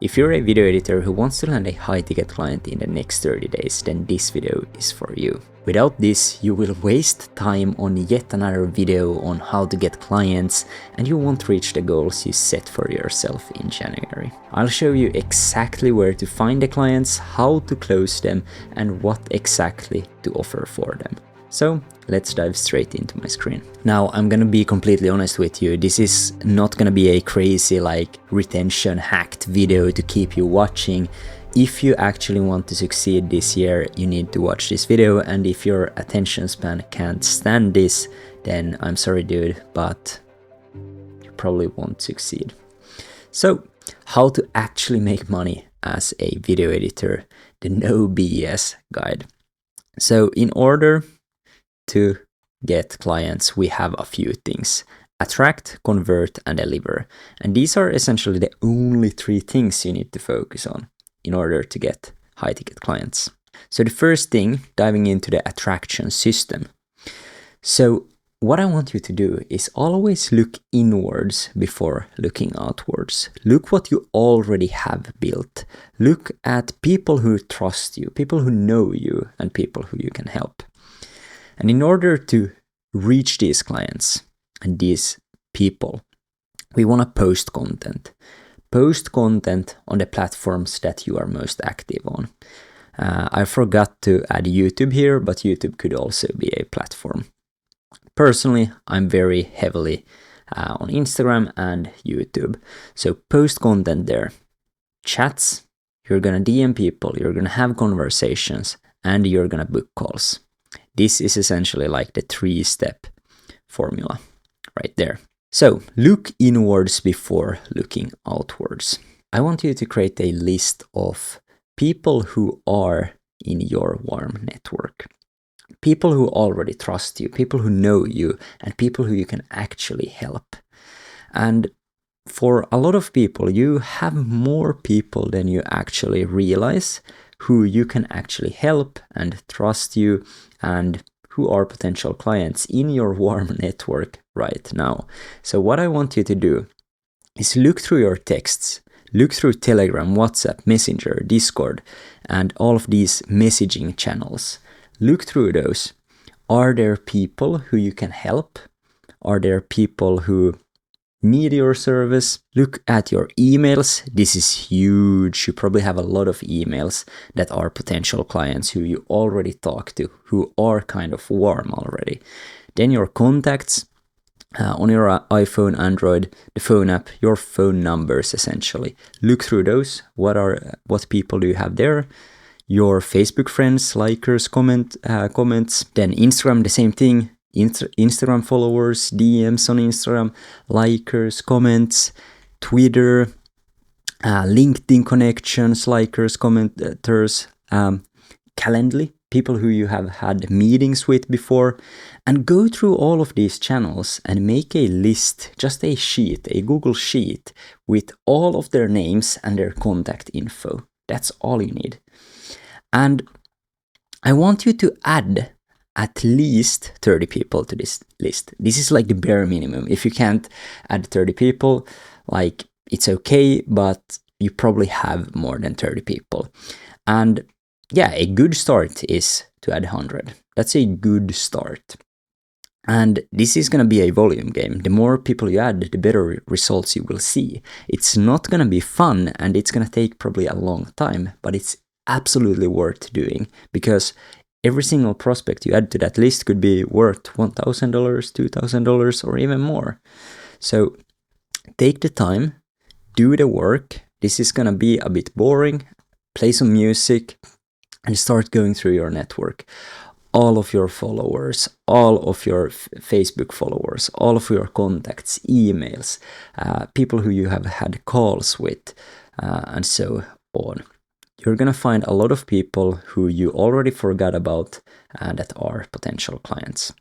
If you're a video editor who wants to land a high-ticket client in the next 30 days, then this video is for you. Without this, you will waste time on yet another video on how to get clients, and you won't reach the goals you set for yourself in January. I'll show you exactly where to find the clients, how to close them, and what exactly to offer for them. So let's dive straight into my screen. Now, I'm gonna be completely honest with you, this is not gonna be a crazy retention hacked video to keep you watching. If you actually want to succeed this year, you need to watch this video, and if your attention span can't stand this, then I'm sorry dude, but you probably won't succeed. So, how to actually make money as a video editor, the no BS guide. So in order to get clients, we have a few things: attract, convert, and deliver. And these are essentially the only three things you need to focus on in order to get high-ticket clients. So the first thing, diving into the attraction system. So what I want you to do is always look inwards before looking outwards. Look what you already have built. Look at people who trust you, people who know you, and people who you can help. And in order to reach these clients and these people, we want to post content. Post content on the platforms that you are most active on. I forgot to add YouTube here, but YouTube could also be a platform. Personally, I'm very heavily on Instagram and YouTube. So post content there. Chats, you're gonna DM people, you're gonna have conversations, and you're gonna book calls. This is essentially like the 3-step formula right there. So look inwards before looking outwards. I want you to create a list of people who are in your warm network. People who already trust you, people who know you, and people who you can actually help. And for a lot of people, you have more people than you actually realize who you can actually help and trust you and who are potential clients in your warm network right now. So what I want you to do is look through your texts, look through Telegram, WhatsApp, Messenger, Discord, and all of these messaging channels. Look through those. Are there people who you can help? Are there people who need your service? Look at your emails. This is huge. You probably have a lot of emails that are potential clients who you already talk to, who are kind of warm already. Then your contacts on your iPhone, Android, the phone app, your phone numbers essentially. Look through those. What people do you have there? Your Facebook friends, likers, comments. Then Instagram, the same thing. Instagram followers, DMs on Instagram, likers, comments, Twitter, LinkedIn connections, likers, commenters, Calendly, people who you have had meetings with before, and go through all of these channels and make a list, just a sheet, a Google sheet with all of their names and their contact info. That's all you need. And I want you to add at least 30 people to this list. This is like the bare minimum. If you can't add 30 people, it's okay, but you probably have more than 30 people. And yeah, a good start is to add 100. That's a good start. And this is going to be a volume game. The more people you add, the better results you will see. It's not going to be fun, and it's going to take probably a long time, but it's absolutely worth doing, because every single prospect you add to that list could be worth $1,000, $2,000, or even more. So take the time, do the work. This is gonna be a bit boring. Play some music and start going through your network. All of your followers, all of your Facebook followers, all of your contacts, emails, people who you have had calls with, and so on. You're going to find a lot of people who you already forgot about that are potential clients.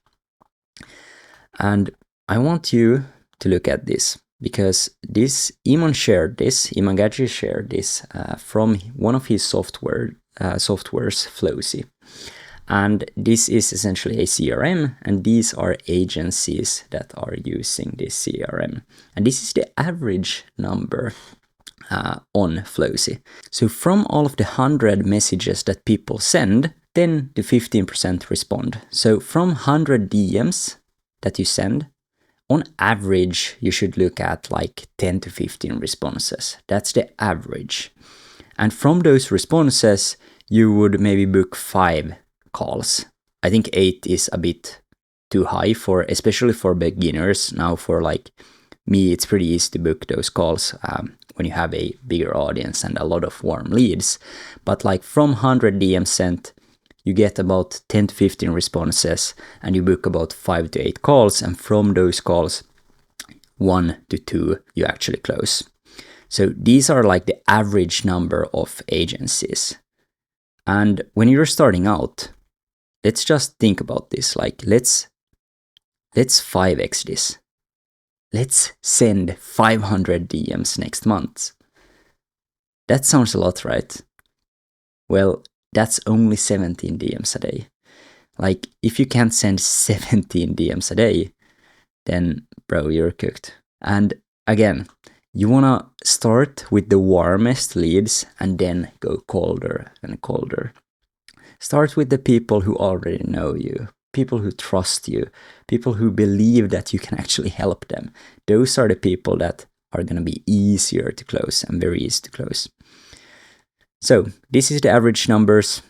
And I want you to look at this, because Iman Gadji shared this from one of his softwares, Flowsy. And this is essentially a CRM, and these are agencies that are using this CRM. And this is the average number on Flowsy. So from all of the 100 messages that people send, 10 to 15% respond. So from 100 DMs that you send, on average, you should look at like 10 to 15 responses. That's the average. And from those responses, you would maybe book 5 calls. I think 8 is a bit too high for, especially for beginners. Now for like me, it's pretty easy to book those calls when you have a bigger audience and a lot of warm leads. But like from 100 DMs sent, you get about 10 to 15 responses and you book about 5 to 8 calls. And from those calls, 1 to 2 you actually close. So these are like the average number of agencies. And when you're starting out, let's just think about this. Like let's 5x this. Let's send 500 DMs next month. That sounds a lot, right? Well, that's only 17 DMs a day. Like, if you can't send 17 DMs a day, then, bro, you're cooked. And again, you wanna start with the warmest leads and then go colder and colder. Start with the people who already know you, people who trust you, people who believe that you can actually help them. Those are the people that are gonna be easier to close and very easy to close. So this is the average numbers.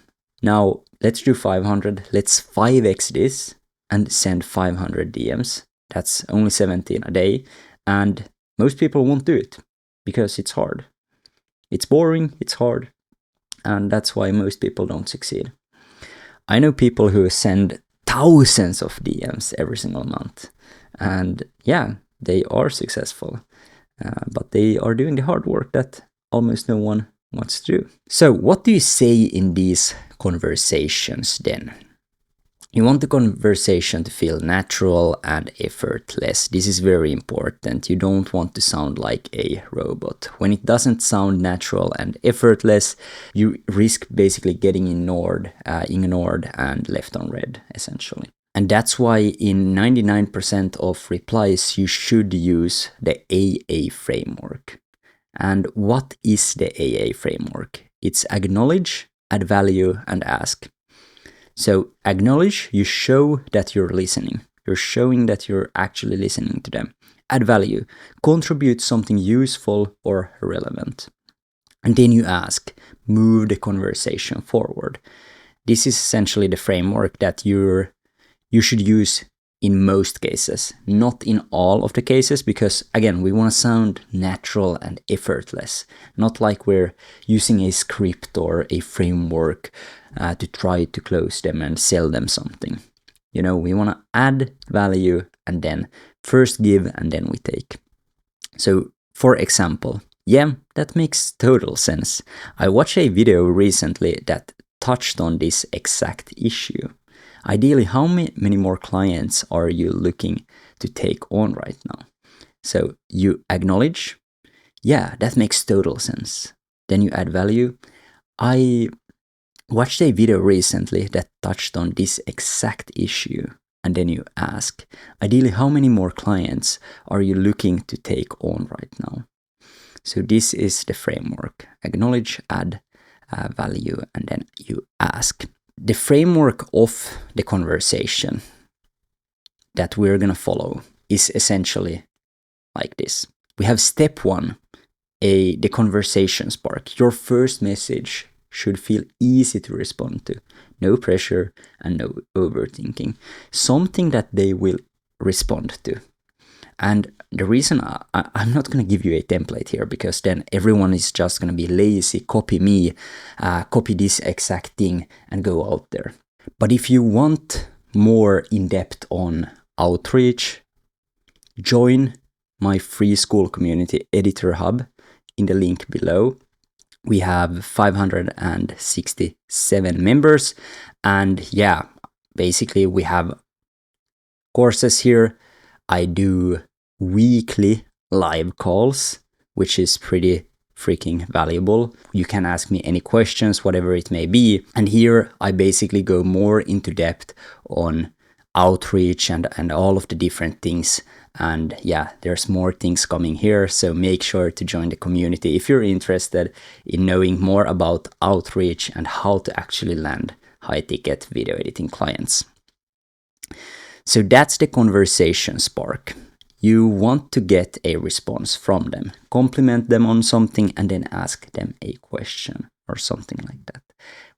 Now let's do 500. Let's 5x this and send 500 DMs. That's only 17 a day. And most people won't do it because it's hard. It's boring, it's hard. And that's why most people don't succeed. I know people who send thousands of DMs every single month. And yeah, they are successful. But they are doing the hard work that almost no one wants to do. So what do you say in these conversations then? You want the conversation to feel natural and effortless. This is very important. You don't want to sound like a robot. When it doesn't sound natural and effortless, you risk basically getting ignored and left on red, essentially. And that's why in 99% of replies, you should use the AA framework. And what is the AA framework? It's acknowledge, add value, and ask. So acknowledge, you show that you're listening. You're showing that you're actually listening to them. Add value, contribute something useful or relevant. And then you ask, move the conversation forward. This is essentially the framework that you should use in most cases, not in all of the cases, because again, we want to sound natural and effortless, not like we're using a script or a framework to try to close them and sell them something. You know, we want to add value and then first give and then we take. So for example, yeah, that makes total sense. I watched a video recently that touched on this exact issue. Ideally, how many more clients are you looking to take on right now? So you acknowledge, yeah, that makes total sense. Then you add value. I watched a video recently that touched on this exact issue. And then you ask, ideally, how many more clients are you looking to take on right now? So this is the framework. Acknowledge, add value, and then you ask. The framework of the conversation that we're going to follow is essentially like this. We have step 1, the conversation spark. Your first message should feel easy to respond to. No pressure and no overthinking. Something that they will respond to. And the reason I'm not going to give you a template here, because then everyone is just going to be lazy, copy me, copy this exact thing and go out there. But if you want more in-depth on outreach, join my free school community Editor Hub in the link below. We have 567 members and yeah, basically we have courses here. I do weekly live calls, which is pretty freaking valuable. You can ask me any questions, whatever it may be. And here I basically go more into depth on outreach and all of the different things And yeah, there's more things coming here, so make sure to join the community if you're interested in knowing more about outreach and how to actually land high-ticket video editing clients. So that's the conversation spark. You want to get a response from them, compliment them on something, and then ask them a question or something like that.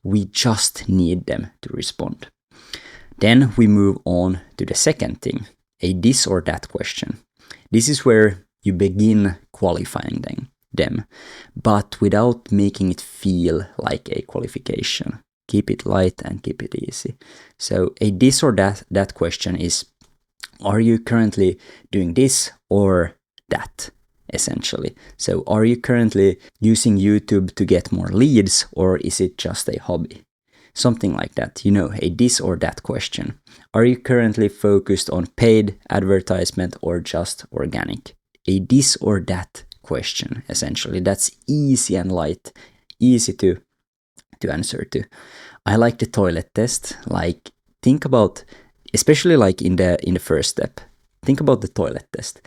We just need them to respond. Then we move on to the second thing, a this or that question. This is where you begin qualifying them, but without making it feel like a qualification. Keep it light and keep it easy. So a this or that question is, are you currently doing this or that, essentially? So are you currently using YouTube to get more leads, or is it just a hobby? Something like that, a this or that question. Are you currently focused on paid advertisement or just organic? A this or that question, essentially. That's easy and light, easy to answer to. I like the toilet test. Like, think about, especially like in the first step, think about the toilet test.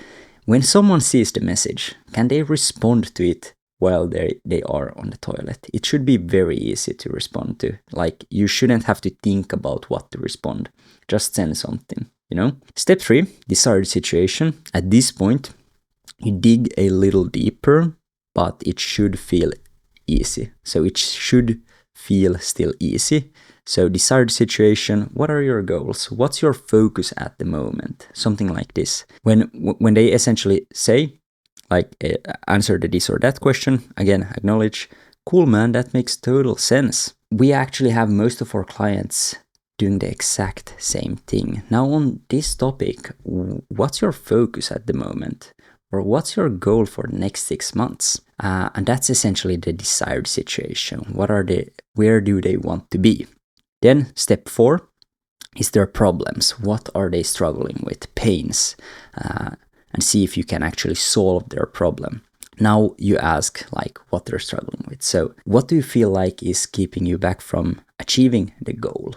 When someone sees the message, can they respond to it while they are on the toilet? It should be very easy to respond to. Like, you shouldn't have to think about what to respond. Just send something, Step 3, desired situation. At this point, you dig a little deeper, but it should feel easy. So it should feel still easy. So desired situation, what are your goals? What's your focus at the moment? Something like this. When they essentially say, like, answer the this or that question, again, acknowledge, cool man, that makes total sense. We actually have most of our clients doing the exact same thing. Now on this topic, what's your focus at the moment? Or what's your goal for the next 6 months? And that's essentially the desired situation. Where do they want to be? Then step 4 is their problems. What are they struggling with? Pains. And see if you can actually solve their problem. Now you ask like what they're struggling with. So what do you feel like is keeping you back from achieving the goal?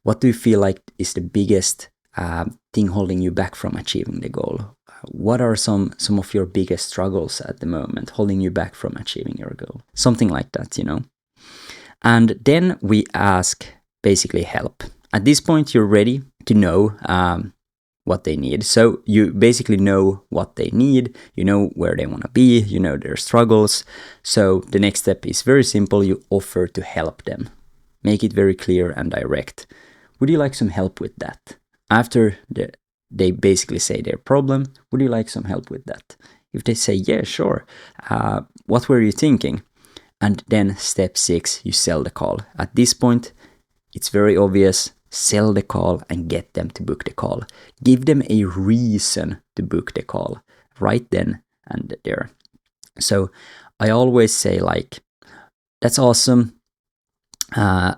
What do you feel like is the biggest thing holding you back from achieving the goal? What are some of your biggest struggles at the moment holding you back from achieving your goal? Something like that, And then we ask basically help. At this point, you're ready to know what they need. So you basically know what they need, you know where they want to be, you know their struggles. So the next step is very simple. You offer to help them. Make it very clear and direct. Would you like some help with that? After they basically say their problem, would you like some help with that? If they say, yeah, sure. What were you thinking? And then step 6, you sell the call. At this point, it's very obvious. Sell the call and get them to book the call. Give them a reason to book the call right then and there. So I always say like, that's awesome. I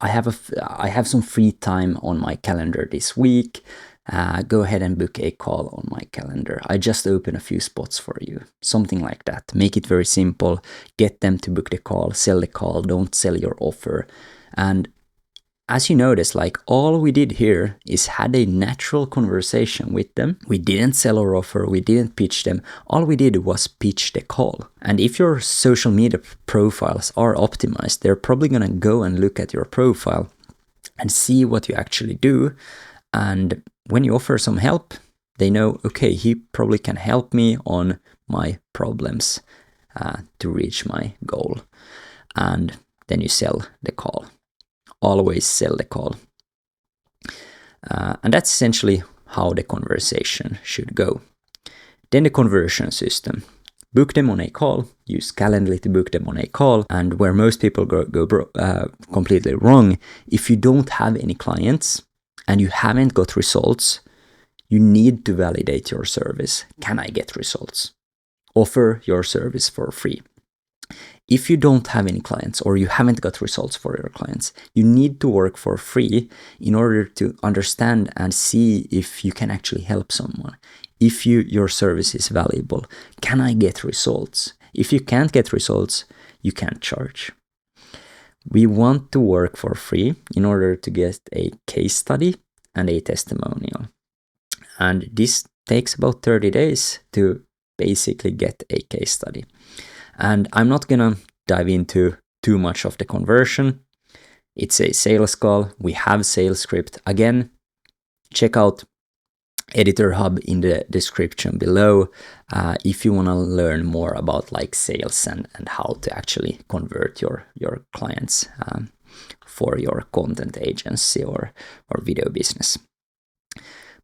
have some free time on my calendar this week. Go ahead and book a call on my calendar. I just open a few spots for you. Something like that. Make it very simple. Get them to book the call. Sell the call. Don't sell your offer. And as you notice, like all we did here is had a natural conversation with them. We didn't sell our offer. We didn't pitch them. All we did was pitch the call. And if your social media profiles are optimized, they're probably going to go and look at your profile and see what you actually do. And when you offer some help, they know, okay, he probably can help me on my problems to reach my goal. And then you sell the call. Always sell the call. And that's essentially how the conversation should go. Then the conversion system. Book them on a call. Use Calendly to book them on a call. And where most people go completely wrong, if you don't have any clients and you haven't got results, you need to validate your service. Can I get results? Offer your service for free. If you don't have any clients or you haven't got results for your clients, you need to work for free in order to understand and see if you can actually help someone. If your service is valuable, can I get results? If you can't get results, you can't charge. We want to work for free in order to get a case study and a testimonial. And this takes about 30 days to basically get a case study. And I'm not gonna dive into too much of the conversion. It's a sales call. We have sales script. Again, check out Editor Hub in the description below if you want to learn more about like sales and how to actually convert your clients for your content agency or video business.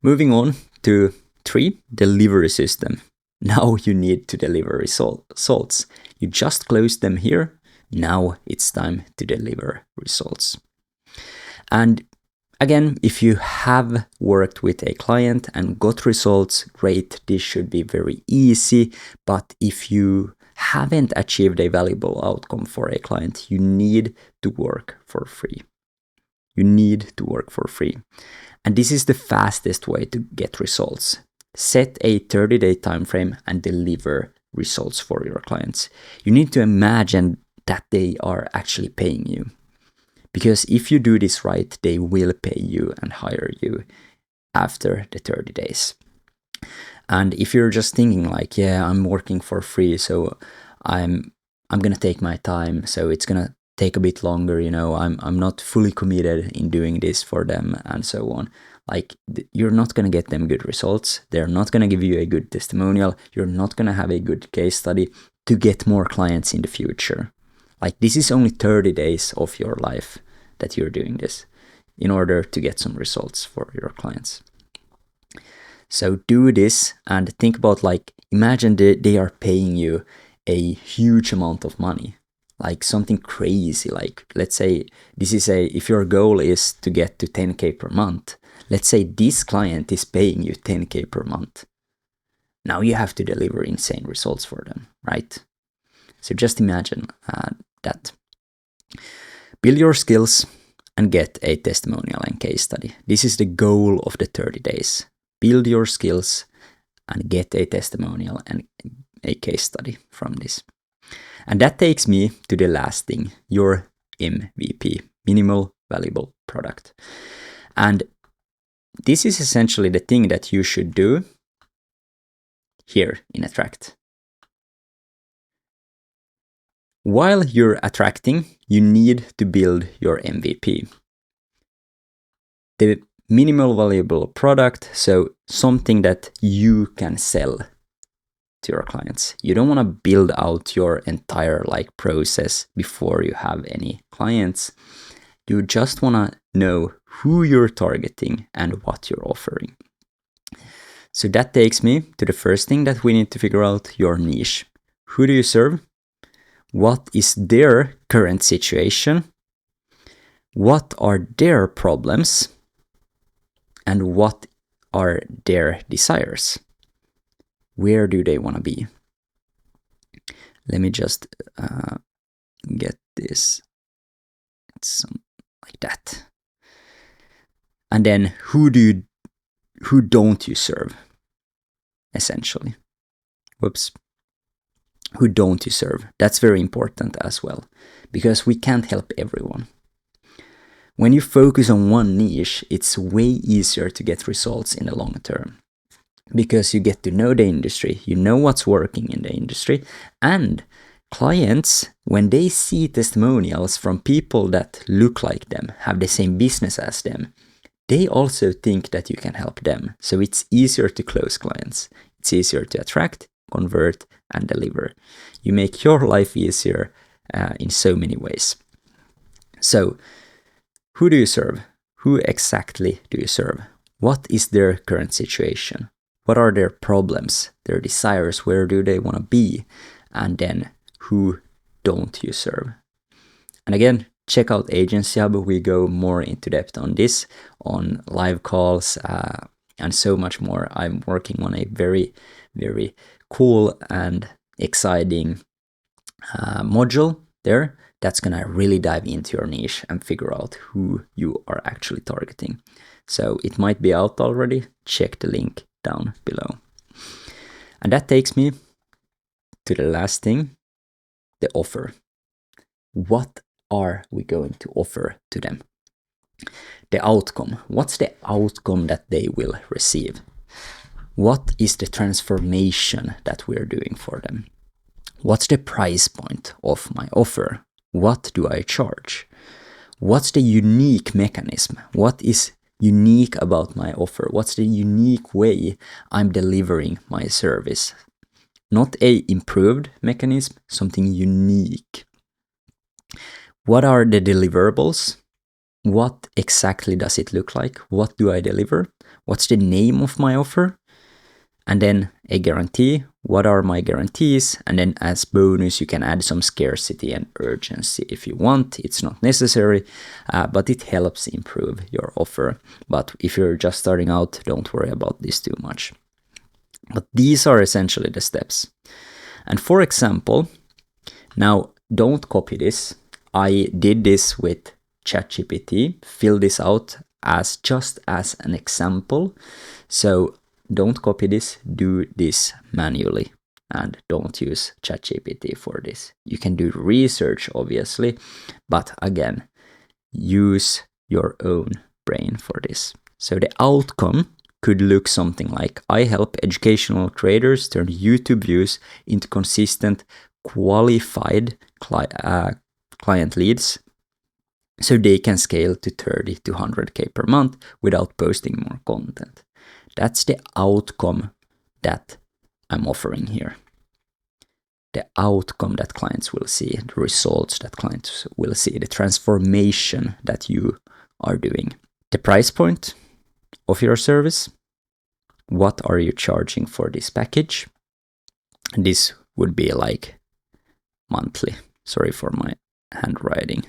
Moving on to 3, delivery system. Now you need to deliver results. You just closed them here. Now it's time to deliver results. And again, if you have worked with a client and got results, great, this should be very easy. But if you haven't achieved a valuable outcome for a client, you need to work for free. You need to work for free. And this is the fastest way to get results. Set a 30-day time frame and deliver results for your clients. You need to imagine that they are actually paying you. Because if you do this right, they will pay you and hire you after the 30 days. And if you're just thinking like, yeah, I'm working for free, so I'm gonna take my time, so it's gonna take a bit longer, you know, I'm not fully committed in doing this for them and so on. Like, you're not gonna get them good results. They're not gonna give you a good testimonial. You're not gonna have a good case study to get more clients in the future. Like, this is only 30 days of your life that you're doing this in order to get some results for your clients. So do this and think about, like, imagine they are paying you a huge amount of money, like something crazy. Like, let's say this is if your goal is to get to 10K per month, let's say this client is paying you 10K per month. Now you have to deliver insane results for them, right? So just imagine that. Build your skills and get a testimonial and case study. This is the goal of the 30 days. Build your skills and get a testimonial and a case study from this. And that takes me to the last thing, your MVP, minimal valuable product. And this is essentially the thing that you should do here in Attract. While you're attracting, you need to build your MVP. The minimal valuable product, so something that you can sell to your clients. You don't want to build out your entire process before you have any clients. You just want to know who you're targeting and what you're offering. So that takes me to the first thing that we need to figure out, your niche. Who do you serve? What is their current situation? What are their problems? And what are their desires? Where do they want to be? Let me just get this. It's some like that. And then who don't you serve? Essentially. Whoops. Who don't you serve? That's very important as well, because we can't help everyone. When you focus on one niche, it's way easier to get results in the long term, because you get to know the industry, you know what's working in the industry, and clients, when they see testimonials from people that look like them, have the same business as them, they also think that you can help them. So it's easier to close clients. It's easier to attract, convert, and deliver. You make your life easier in so many ways. So, who do you serve? Who exactly do you serve? What is their current situation? What are their problems, their desires? Where do they want to be? And then, who don't you serve? And again, check out Agency Hub. We go more into depth on this, on live calls, and so much more. I'm working on a very, very cool and exciting module there that's gonna really dive into your niche and figure out who you are actually targeting. So it might be out already. Check the link down below. And that takes me to the last thing, the offer. What are we going to offer to them? The outcome. What's the outcome that they will receive? What is the transformation that we're doing for them? What's the price point of my offer? What do I charge? What's the unique mechanism? What is unique about my offer? What's the unique way I'm delivering my service? Not a improved mechanism, something unique. What are the deliverables? What exactly does it look like? What do I deliver? What's the name of my offer? And then a guarantee. What are my guarantees? And then as bonus, you can add some scarcity and urgency if you want. It's not necessary, but it helps improve your offer. But if you're just starting out, don't worry about this too much. But these are essentially the steps. And for example, now don't copy this. I did this with ChatGPT, fill this out as just as an example. So don't copy this, do this manually, and don't use ChatGPT for this. You can do research, obviously, but again, use your own brain for this. So the outcome could look something like, I help educational creators turn YouTube views into consistent, qualified client leads so they can scale to 30 to 100K per month without posting more content. That's the outcome that I'm offering here. The outcome that clients will see, the results that clients will see, the transformation that you are doing. The price point of your service. What are you charging for this package? And this would be like monthly. Sorry for my handwriting.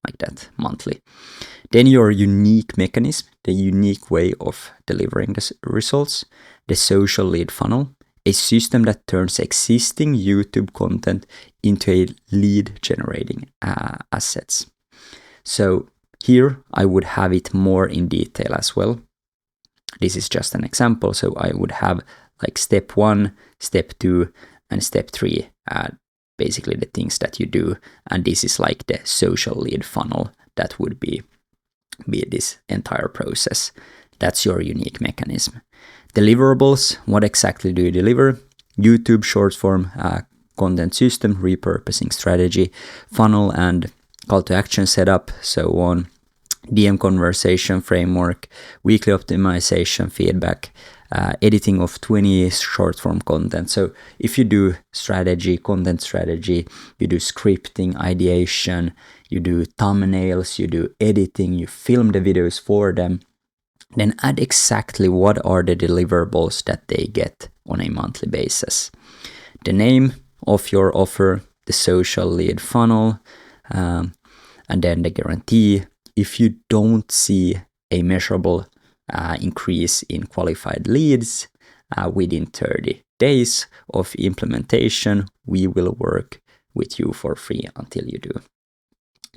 Like that, monthly. Then your unique mechanism, the unique way of delivering the results, the social lead funnel, a system that turns existing YouTube content into a lead generating assets. So here I would have it more in detail as well. This is just an example. So I would have like step 1, step 2, and step 3, basically the things that you do. And this is like the social lead funnel that would be this entire process. That's your unique mechanism. Deliverables, what exactly do you deliver? YouTube short form content system, repurposing strategy, funnel and call to action setup, so on. DM conversation framework, weekly optimization feedback, editing of 20 short form content. So if you do strategy, content strategy, you do scripting, ideation, you do thumbnails, you do editing, you film the videos for them, then add exactly what are the deliverables that they get on a monthly basis. The name of your offer, the social lead funnel, and then the guarantee. If you don't see a measurable increase in qualified leads within 30 days of implementation, we will work with you for free until you do.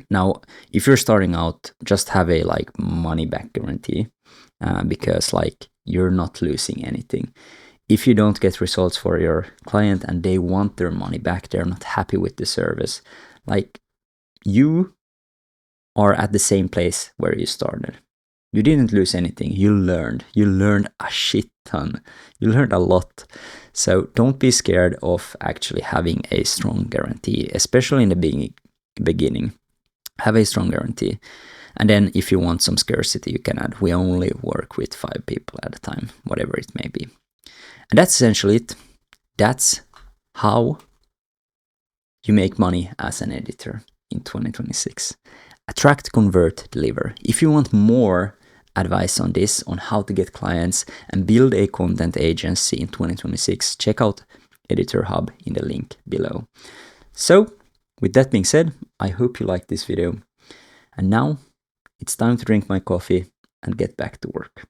Now, if you're starting out, just have a like money back guarantee because like you're not losing anything. If you don't get results for your client and they want their money back, they're not happy with the service, like you are at the same place where you started. You didn't lose anything. You learned a shit ton. You learned a lot. So don't be scared of actually having a strong guarantee, especially in the beginning. Have a strong guarantee. And then if you want some scarcity, you can add, we only work with 5 people at a time, whatever it may be. And that's essentially it. That's how you make money as an editor in 2026. Attract, convert, deliver. If you want more advice on this, on how to get clients and build a content agency in 2026, check out Editor Hub in the link below. So, with that being said, I hope you liked this video. And now, it's time to drink my coffee and get back to work.